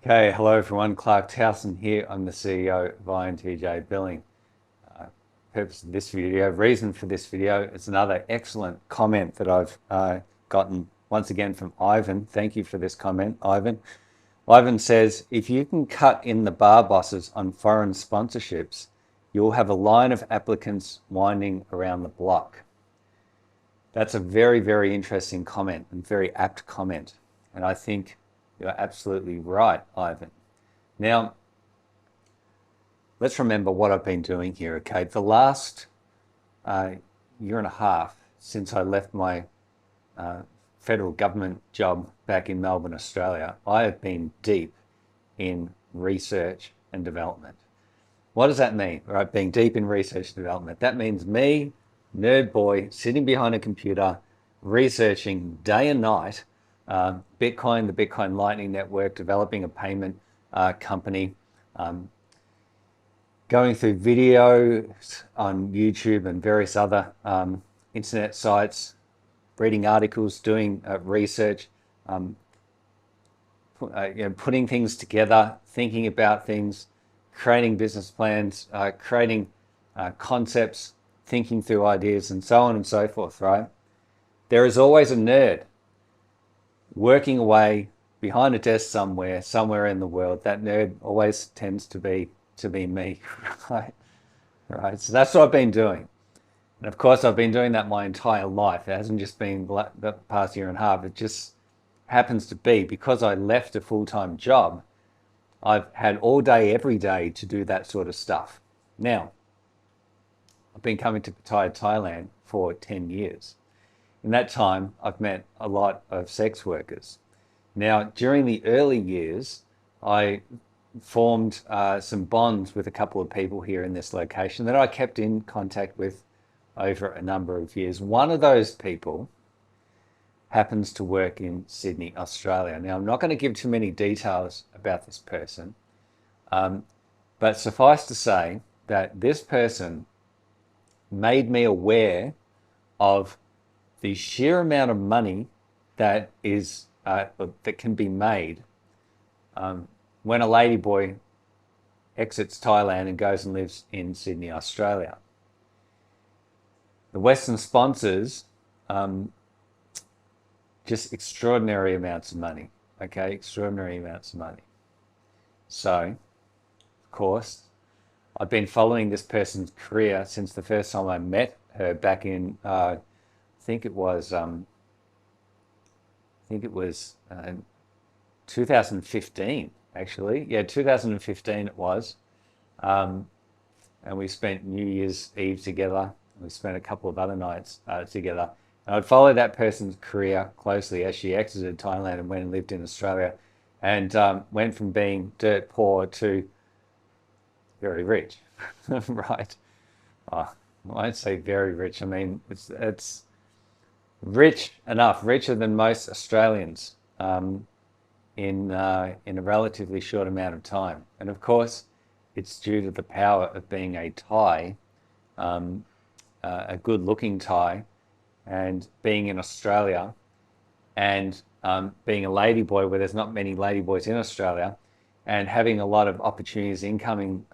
Okay, hello everyone. Clarke Towson here. I'm the CEO of INTJ Billing. Purpose of this video, reason for this video, it's another excellent comment that I've gotten once again from Ivan. Thank you for this comment, Ivan. Ivan says, if you can cut in the bar bosses on foreign sponsorships, you'll have a line of applicants winding around the block. That's a very, very interesting comment and very apt comment. And I think you're absolutely right, Ivan. Now, let's remember what I've been doing here, okay? The last year and a half since I left my federal government job back in Melbourne, Australia, I have been deep in research and development. What does that mean, right? Being deep in research and development. That means me, nerd boy, sitting behind a computer, researching day and night, Bitcoin, the Bitcoin Lightning Network, developing a payment company, going through videos on YouTube and various other internet sites, reading articles, doing research, putting things together, thinking about things, creating business plans, creating concepts, thinking through ideas, and so on and so forth, right? There is always a nerd working away behind a desk somewhere in the world. That nerd always tends to be me, right? Right. So that's what I've been doing. And of course, I've been doing that my entire life. It hasn't just been the past year and a half. It just happens to be because I left a full-time job, I've had all day, every day to do that sort of stuff. Now, I've been coming to Pattaya, Thailand for 10 years. In that time, I've met a lot of sex workers. Now, during the early years, I formed some bonds with a couple of people here in this location that I kept in contact with over a number of years. One of those people happens to work in Sydney, Australia. Now, I'm not going to give too many details about this person, but suffice to say that this person made me aware of the sheer amount of money that is that can be made when a ladyboy exits Thailand and goes and lives in Sydney, Australia. The Western sponsors just extraordinary amounts of money, okay? Extraordinary amounts of money. So, of course, I've been following this person's career since the first time I met her back in, I think it was 2015, actually. Yeah, 2015 it was. And we spent New Year's Eve together. We spent a couple of other nights together. And I'd followed that person's career closely as she exited Thailand and went and lived in Australia and went from being dirt poor to very rich, right? Oh, I won't say very rich. I mean, it's rich enough, richer than most Australians in a relatively short amount of time. And of course, it's due to the power of being a Thai, a good-looking Thai, and being in Australia, and being a ladyboy where there's not many ladyboys in Australia, and having a lot of opportunities, incoming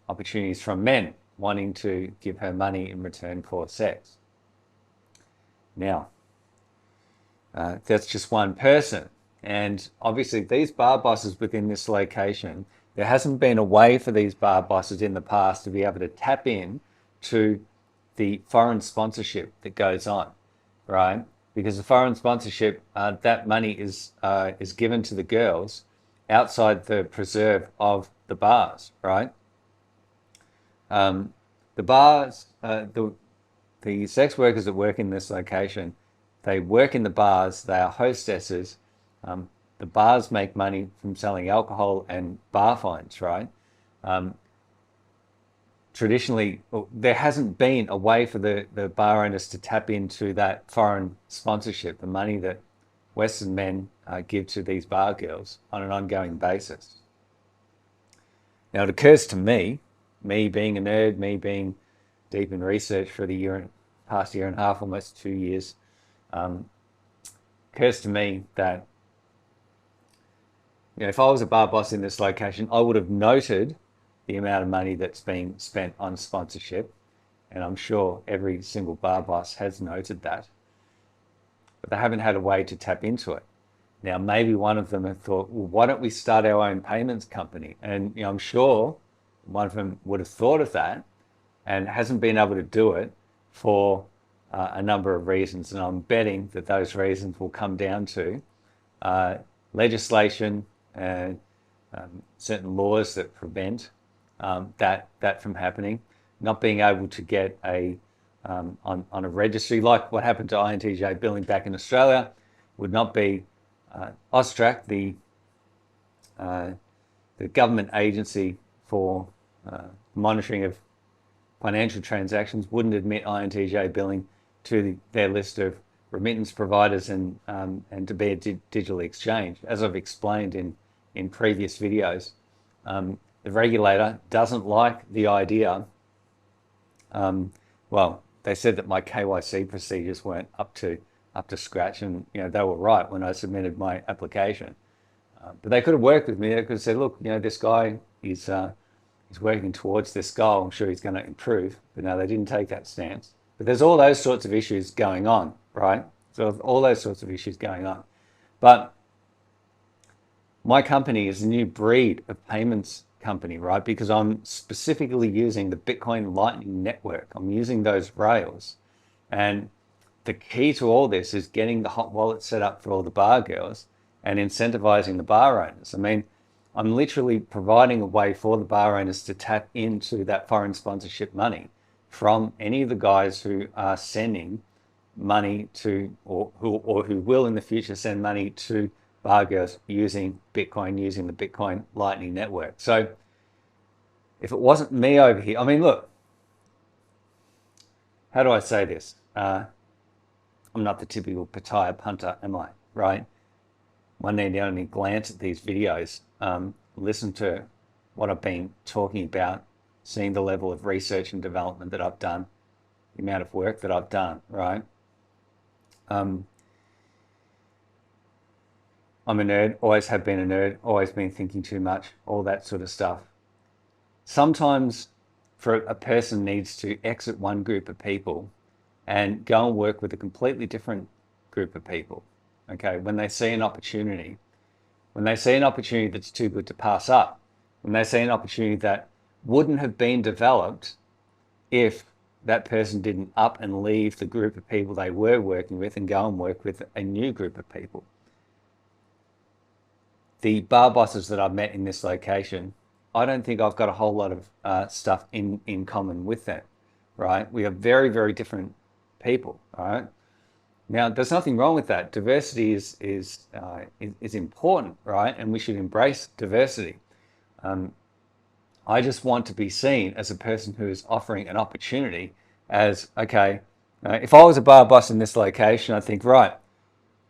opportunities from men wanting to give her money in return for sex. Now, that's just one person. And obviously these bar bosses within this location, there hasn't been a way for these bar bosses in the past to be able to tap in to the foreign sponsorship that goes on, right? Because the foreign sponsorship, that money is given to the girls outside the preserve of the bars, right? The bars, the sex workers that work in this location, they work in the bars, they are hostesses. The bars make money from selling alcohol and bar fines, right? Traditionally, there hasn't been a way for the bar owners to tap into that foreign sponsorship, the money that Western men give to these bar girls on an ongoing basis. Now, it occurs to me being a nerd, me being deep in research for the past year and a half, almost 2 years, occurs to me that if I was a bar boss in this location, I would have noted the amount of money that's being spent on sponsorship. And I'm sure every single bar boss has noted that, but they haven't had a way to tap into it. Now, maybe one of them have thought, well, why don't we start our own payments company? And I'm sure one of them would have thought of that and hasn't been able to do it for a number of reasons. And I'm betting that those reasons will come down to legislation and certain laws that prevent that from happening, not being able to get on a registry like what happened to INTJ billing back in Australia would not be AUSTRAC, the government agency for monitoring of financial transactions, wouldn't admit INTJ billing to their list of remittance providers and to be a digital exchange. As I've explained in previous videos, the regulator doesn't like the idea. Well, they said that my KYC procedures weren't up to scratch, and they were right when I submitted my application. But they could have worked with me. They could have said, look, this guy is working towards this goal. I'm sure he's going to improve. But no, they didn't take that stance. But there's all those sorts of issues going on, right? So all those sorts of issues going on. But my company is a new breed of payments company, right? Because I'm specifically using the Bitcoin Lightning Network. I'm using those rails. And the key to all this is getting the hot wallet set up for all the bar girls and incentivizing the bar owners. I mean, I'm literally providing a way for the bar owners to tap into that foreign sponsorship money from any of the guys who are sending money to, or who will in the future send money to bar girls using Bitcoin, using the Bitcoin Lightning Network. So if it wasn't me over here, I mean, look, how do I say this? I'm not the typical Pattaya punter, am I? Right? One need only glance at these videos, listen to what I've been talking about, seeing the level of research and development that I've done, the amount of work that I've done, right? I'm a nerd, always have been a nerd, always been thinking too much, all that sort of stuff. Sometimes for a person needs to exit one group of people and go and work with a completely different group of people, okay? When they see an opportunity that's too good to pass up, when they see an opportunity that wouldn't have been developed if that person didn't up and leave the group of people they were working with and go and work with a new group of people. The bar bosses that I've met in this location, I don't think I've got a whole lot of stuff in common with them, right? We are very, very different people, all right? Now, there's nothing wrong with that. Diversity is important, right? And we should embrace diversity. I just want to be seen as a person who is offering an opportunity as, okay, if I was a bar boss in this location, I think, right,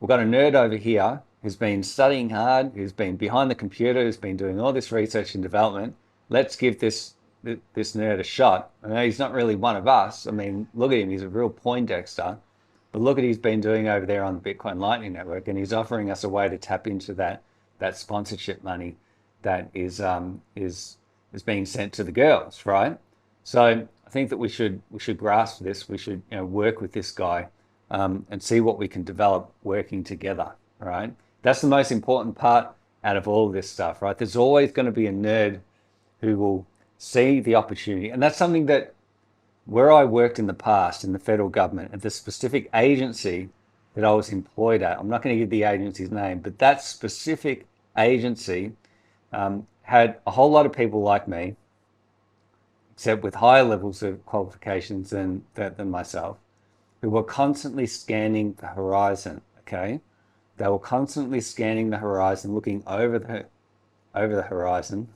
we've got a nerd over here who's been studying hard, who's been behind the computer, who's been doing all this research and development. Let's give this nerd a shot. I know he's not really one of us. I mean, look at him, he's a real Poindexter. But look at what he's been doing over there on the Bitcoin Lightning Network, and he's offering us a way to tap into that sponsorship money that is being sent to the girls, right? So I think that we should grasp this. We should work with this guy and see what we can develop working together, right? That's the most important part out of all of this stuff, right? There's always going to be a nerd who will see the opportunity, and that's something that where I worked in the past in the federal government at the specific agency that I was employed at, I'm not going to give the agency's name, but that specific agency had a whole lot of people like me, except with higher levels of qualifications than myself, who were constantly scanning the horizon, okay? They were constantly scanning the horizon, looking over the horizon,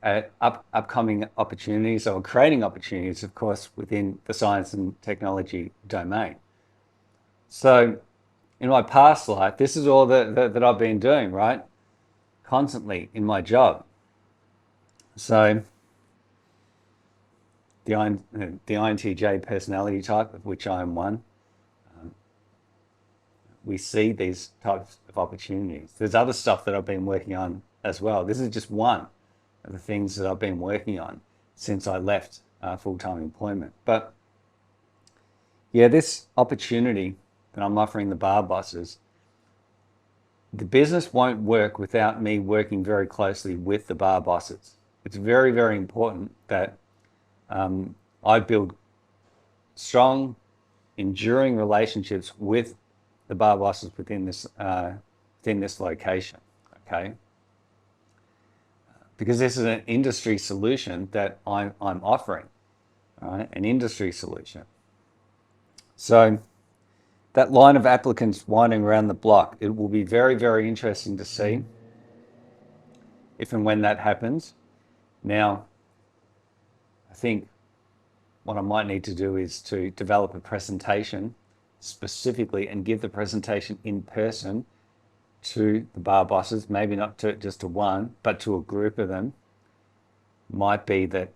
at upcoming opportunities or creating opportunities, of course, within the science and technology domain. So in my past life, this is all that I've been doing, right? Constantly in my job. So the INTJ personality type, of which I am one, we see these types of opportunities. There's other stuff that I've been working on as well. This is just one of the things that I've been working on since I left full-time employment. But yeah, this opportunity that I'm offering the bar bosses, the business won't work without me working very closely with the bar bosses. It's very, very important that I build strong, enduring relationships with the bar bosses within this location. Okay, because this is an industry solution that I'm offering. All right, an industry solution. So that line of applicants winding around the block, it will be very, very interesting to see if and when that happens. Now, I think what I might need to do is to develop a presentation specifically and give the presentation in person to the bar bosses, maybe not just to one, but to a group of them. Might be that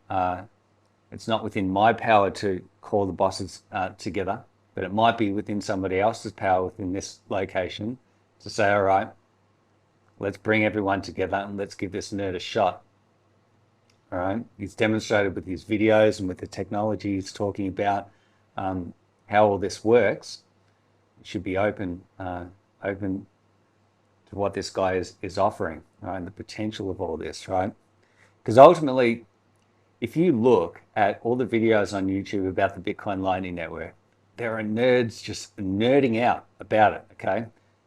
it's not within my power to call the bosses together, but it might be within somebody else's power within this location to say, all right, let's bring everyone together and let's give this nerd a shot. All right, he's demonstrated with his videos and with the technology he's talking about how all this works. It should be open to what this guy is offering, right, and the potential of all this, right? Because ultimately, if you look at all the videos on YouTube about the Bitcoin Lightning Network, there are nerds just nerding out about it, okay?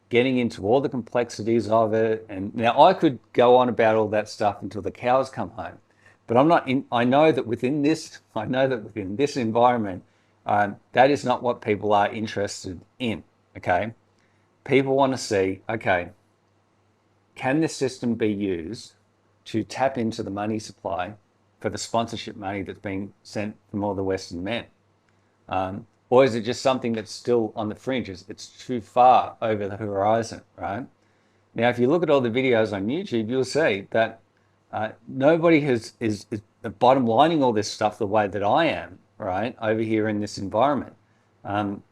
Getting into all the complexities of it. And now I could go on about all that stuff until the cows come home, but I know that within this environment, that is not what people are interested in, okay? People want to see, okay, can this system be used to tap into the money supply for the sponsorship money that's being sent from all the Western men? Or is it just something that's still on the fringes? It's too far over the horizon, right? Now, if you look at all the videos on YouTube, you'll see that nobody is bottom lining all this stuff the way that I am, right, over here in this environment. I'm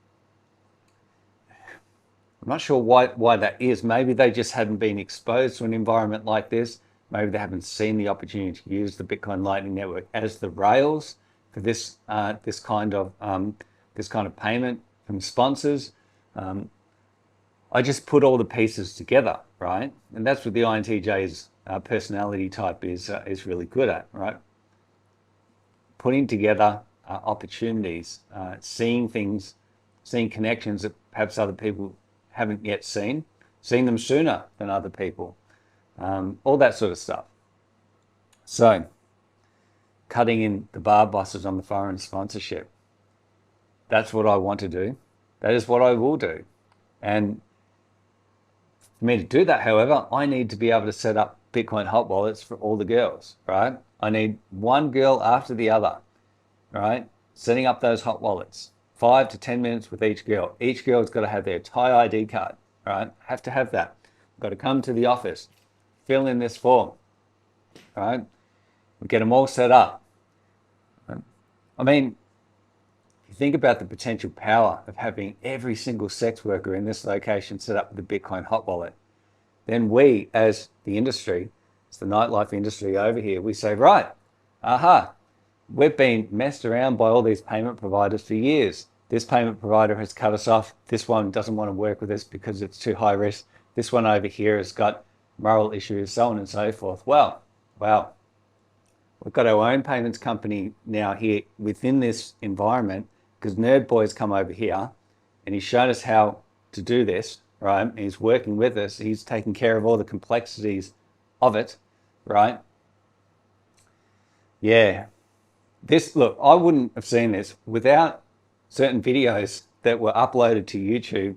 not sure why that is. Maybe they just hadn't been exposed to an environment like this. Maybe they haven't seen the opportunity to use the Bitcoin Lightning Network as the rails for this kind of payment from sponsors. I just put all the pieces together, right? And that's what the INTJ's personality type is really good at, right? Putting together opportunities, seeing things, seeing connections that perhaps other people haven't yet seen, seeing them sooner than other people, all that sort of stuff. So, cutting in the bar bosses on the foreign sponsorship. That's what I want to do. That is what I will do. And for me to do that, however, I need to be able to set up Bitcoin hot wallets for all the girls, right? I need one girl after the other, right? Setting up those hot wallets, 5 to 10 minutes with each girl. Each girl's got to have their Thai ID card, right? Have to have that. Got to come to the office, fill in this form, right? We get them all set up. I mean, you think about the potential power of having every single sex worker in this location set up with a Bitcoin hot wallet. Then we, as the industry, as the nightlife industry over here, we say, right, we've been messed around by all these payment providers for years. This payment provider has cut us off. This one doesn't want to work with us because it's too high risk. This one over here has got moral issues, so on and so forth. Well, wow. We've got our own payments company now here within this environment because Nerd Boy's come over here and he's shown us how to do this, right? And he's working with us. He's taking care of all the complexities of it, right? Yeah. Look, I wouldn't have seen this without certain videos that were uploaded to YouTube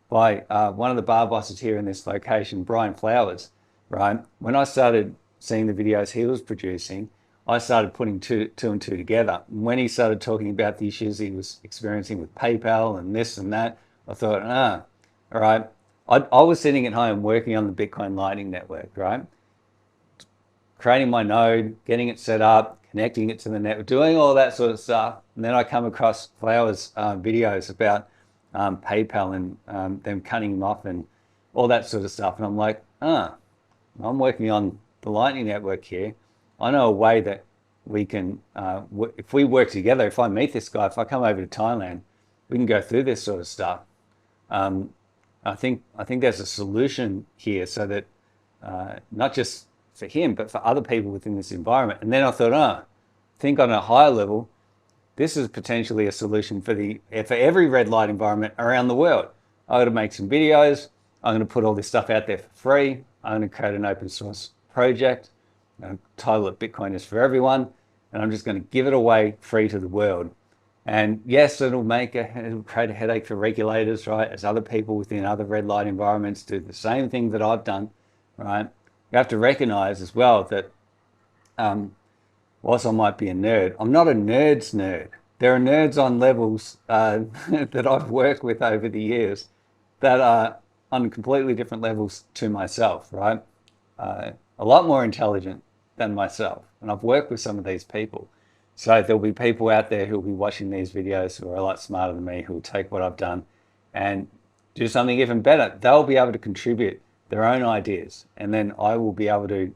by one of the bar bosses here in this location, Brian Flowers, right? When I started seeing the videos he was producing, I started putting two and two together. When he started talking about the issues he was experiencing with PayPal and this and that, I thought, all right. I was sitting at home working on the Bitcoin Lightning Network, right? Creating my node, getting it set up, connecting it to the network, doing all that sort of stuff. And then I come across Flowers' videos about PayPal and them cutting him off and all that sort of stuff. And I'm like, I'm working on the Lightning Network here. I know a way that we can, if we work together, if I meet this guy, if I come over to Thailand, we can go through this sort of stuff. I think there's a solution here so that not just for him, but for other people within this environment. And then I thought, I think on a higher level, this is potentially a solution for every red light environment around the world. I'm going to make some videos. I'm going to put all this stuff out there for free. I'm going to create an open source project. I'm going to title it Bitcoin is for everyone. And I'm just going to give it away free to the world. And yes, it'll create a headache for regulators, right? As other people within other red light environments do the same thing that I've done, right? You have to recognize as well that whilst I might be a nerd, I'm not a nerd's nerd. There are nerds on levels that I've worked with over the years that are on completely different levels to myself, right? A lot more intelligent than myself. And I've worked with some of these people. So there'll be people out there who'll be watching these videos who are a lot smarter than me, who will take what I've done and do something even better. They'll be able to contribute their own ideas, and then I will be able to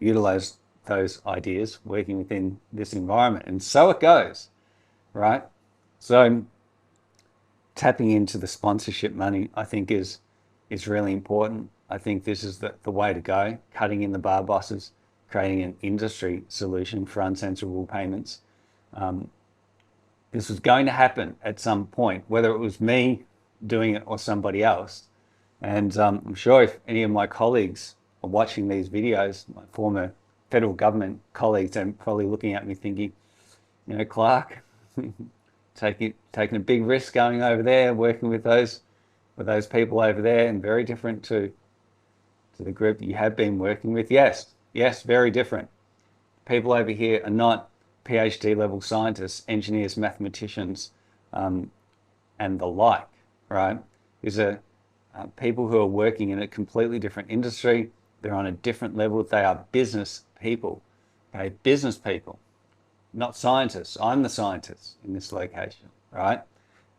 utilize those ideas working within this environment. And so it goes, right? So tapping into the sponsorship money, I think is really important. I think this is the way to go, cutting in the bar bosses, creating an industry solution for uncensorable payments. This was going to happen at some point, whether it was me doing it or somebody else. And I'm sure if any of my colleagues are watching these videos, my former federal government colleagues, are probably looking at me thinking, Clarke, taking a big risk going over there, working with those people over there, and very different to the group that you have been working with. Yes, very different. People over here are not PhD level scientists, engineers, mathematicians, and the like, right? These are people who are working in a completely different industry. They're on a different level. They are business people, okay? Business people, not scientists. I'm the scientist in this location, right?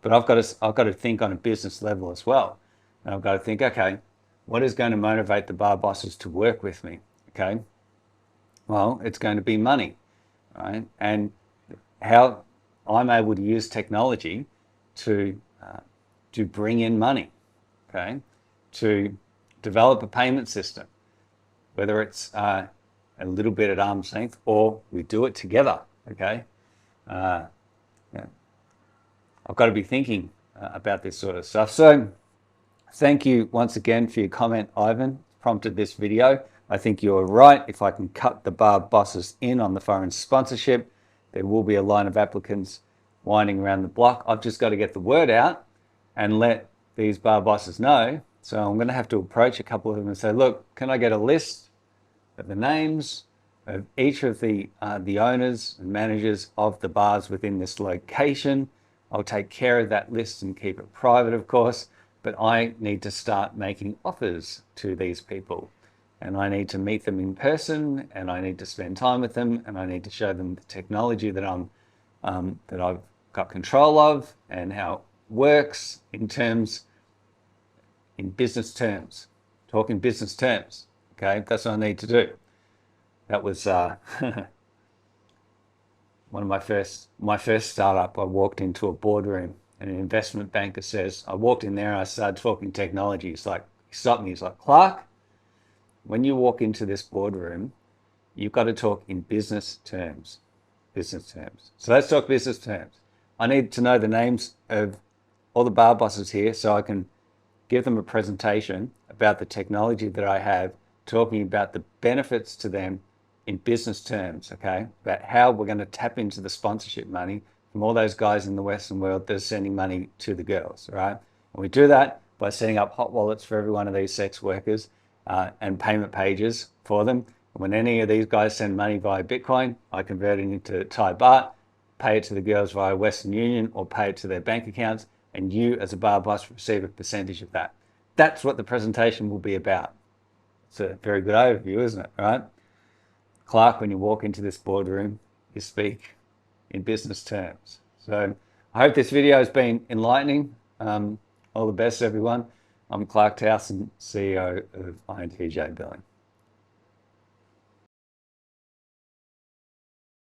But I've got to think on a business level as well. And I've got to think, okay, what is going to motivate the bar bosses to work with me? Okay, well, it's going to be money, right? And how I'm able to use technology to bring in money, okay, to develop a payment system, whether it's a little bit at arm's length or we do it together, okay? Yeah. I've got to be thinking about this sort of stuff. So thank you once again for your comment, Ivan. Prompted this video. I think you're right. If I can cut the bar bosses in on the foreign sponsorship, there will be a line of applicants winding around the block. I've just got to get the word out and let these bar bosses know. So I'm going to have to approach a couple of them and say, look, can I get a list of the names of each of the owners and managers of the bars within this location? I'll take care of that list and keep it private, of course, but I need to start making offers to these people. And I need to meet them in person, and I need to spend time with them, and I need to show them the technology that I've got control of and how it works in business terms, talk in business terms. Okay, that's what I need to do. That was one of my first startup. I walked into a boardroom, and an investment banker says, I walked in there and I started talking technology. He stopped me. He's like, Clarke, when you walk into this boardroom, you've got to talk in business terms. Business terms. So let's talk business terms. I need to know the names of all the bar bosses here so I can give them a presentation about the technology that I have, talking about the benefits to them in business terms, okay? About how we're going to tap into the sponsorship money from all those guys in the Western world that are sending money to the girls, right? And we do that by setting up hot wallets for every one of these sex workers and payment pages for them. And when any of these guys send money via Bitcoin, I convert it into Thai baht, pay it to the girls via Western Union, or pay it to their bank accounts, and you as a bar boss receive a percentage of that. That's what the presentation will be about. It's a very good overview, isn't it, right? Clarke, when you walk into this boardroom, you speak in business terms. So I hope this video has been enlightening. All the best, everyone. I'm Clarke Towson, CEO of INTJ Billing.